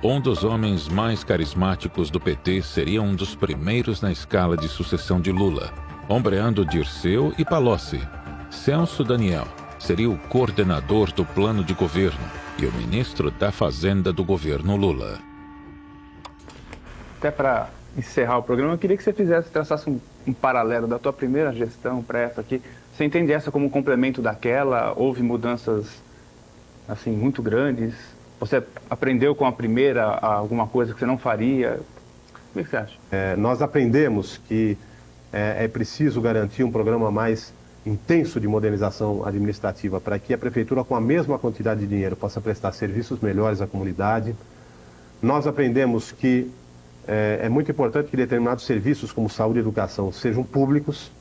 Um dos homens mais carismáticos do PT seria um dos primeiros na escala de sucessão de Lula, ombreando Dirceu e Palocci. Celso Daniel seria o coordenador do plano de governo e o ministro da Fazenda do governo Lula. Até para encerrar o programa, eu queria que você traçasse um paralelo da tua primeira gestão para essa aqui. Você entende essa como um complemento daquela? Houve mudanças assim muito grandes? Você aprendeu com a primeira alguma coisa que você não faria? O que você acha? Nós aprendemos que é preciso garantir um programa mais intenso de modernização administrativa para que a prefeitura, com a mesma quantidade de dinheiro, possa prestar serviços melhores à comunidade. Nós aprendemos que é muito importante que determinados serviços, como saúde e educação, sejam públicos,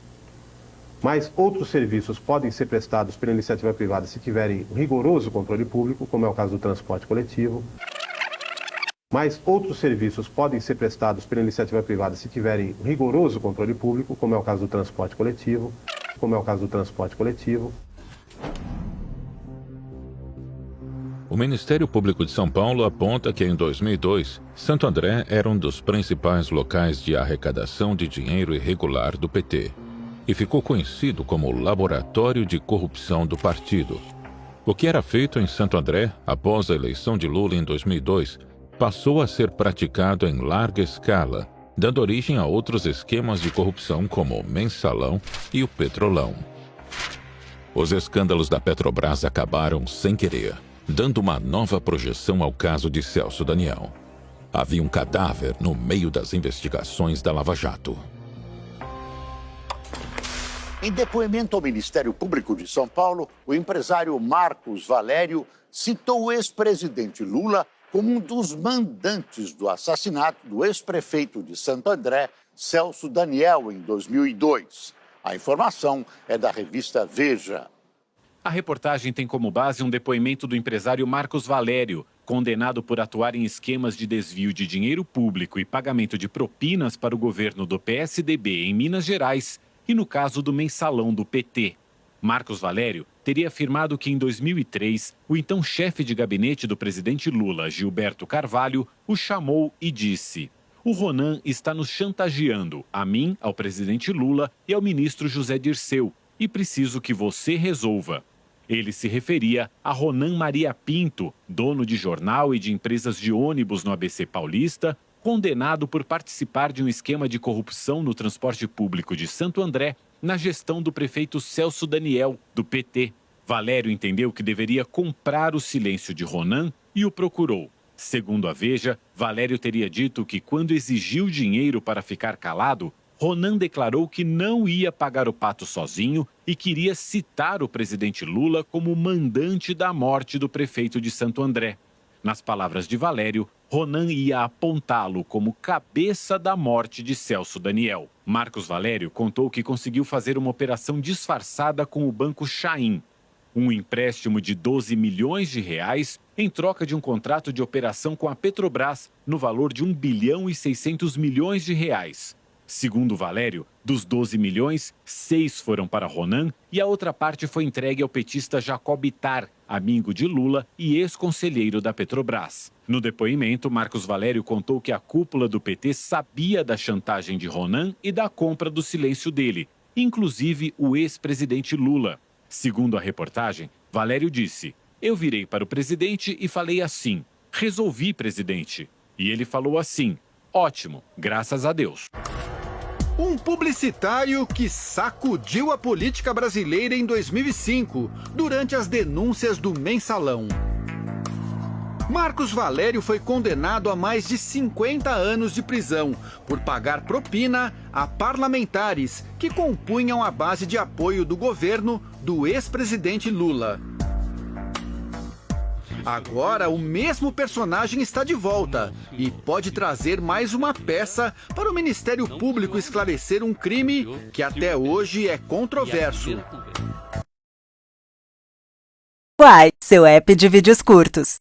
mas outros serviços podem ser prestados pela iniciativa privada se tiverem rigoroso controle público, como é o caso do transporte coletivo. Mas outros serviços podem ser prestados pela iniciativa privada se tiverem rigoroso controle público, como é o caso do transporte coletivo. O Ministério Público de São Paulo aponta que em 2002, Santo André era um dos principais locais de arrecadação de dinheiro irregular do PT e ficou conhecido como o laboratório de corrupção do partido. O que era feito em Santo André após a eleição de Lula em 2002 passou a ser praticado em larga escala, dando origem a outros esquemas de corrupção como o Mensalão e o Petrolão. Os escândalos da Petrobras acabaram sem querer, dando uma nova projeção ao caso de Celso Daniel. Havia um cadáver no meio das investigações da Lava Jato. Em depoimento ao Ministério Público de São Paulo, o empresário Marcos Valério citou o ex-presidente Lula como um dos mandantes do assassinato do ex-prefeito de Santo André, Celso Daniel, em 2002. A informação é da revista Veja. A reportagem tem como base um depoimento do empresário Marcos Valério, condenado por atuar em esquemas de desvio de dinheiro público e pagamento de propinas para o governo do PSDB em Minas Gerais e no caso do Mensalão do PT. Marcos Valério teria afirmado que em 2003, o então chefe de gabinete do presidente Lula, Gilberto Carvalho, o chamou e disse: "O Ronan está nos chantageando, a mim, ao presidente Lula e ao ministro José Dirceu, e preciso que você resolva." Ele se referia a Ronan Maria Pinto, dono de jornal e de empresas de ônibus no ABC Paulista, condenado por participar de um esquema de corrupção no transporte público de Santo André na gestão do prefeito Celso Daniel, do PT. Valério entendeu que deveria comprar o silêncio de Ronan e o procurou. Segundo a Veja, Valério teria dito que quando exigiu dinheiro para ficar calado, Ronan declarou que não ia pagar o pato sozinho e queria citar o presidente Lula como mandante da morte do prefeito de Santo André. Nas palavras de Valério, Ronan ia apontá-lo como cabeça da morte de Celso Daniel. Marcos Valério contou que conseguiu fazer uma operação disfarçada com o Banco Chaim, um empréstimo de 12 milhões de reais em troca de um contrato de operação com a Petrobras no valor de 1 bilhão e 600 milhões de reais. Segundo Valério, dos 12 milhões, 6 foram para Ronan e a outra parte foi entregue ao petista Jacob Ittar, amigo de Lula e ex-conselheiro da Petrobras. No depoimento, Marcos Valério contou que a cúpula do PT sabia da chantagem de Ronan e da compra do silêncio dele, inclusive o ex-presidente Lula. Segundo a reportagem, Valério disse: "Eu virei para o presidente e falei assim: 'Resolvi, presidente.' E ele falou assim: 'Ótimo, graças a Deus.'" Um publicitário que sacudiu a política brasileira em 2005, durante as denúncias do Mensalão. Marcos Valério foi condenado a mais de 50 anos de prisão por pagar propina a parlamentares que compunham a base de apoio do governo do ex-presidente Lula. Agora, o mesmo personagem está de volta e pode trazer mais uma peça para o Ministério Público esclarecer um crime que até hoje é controverso. Uai, seu app de vídeos curtos.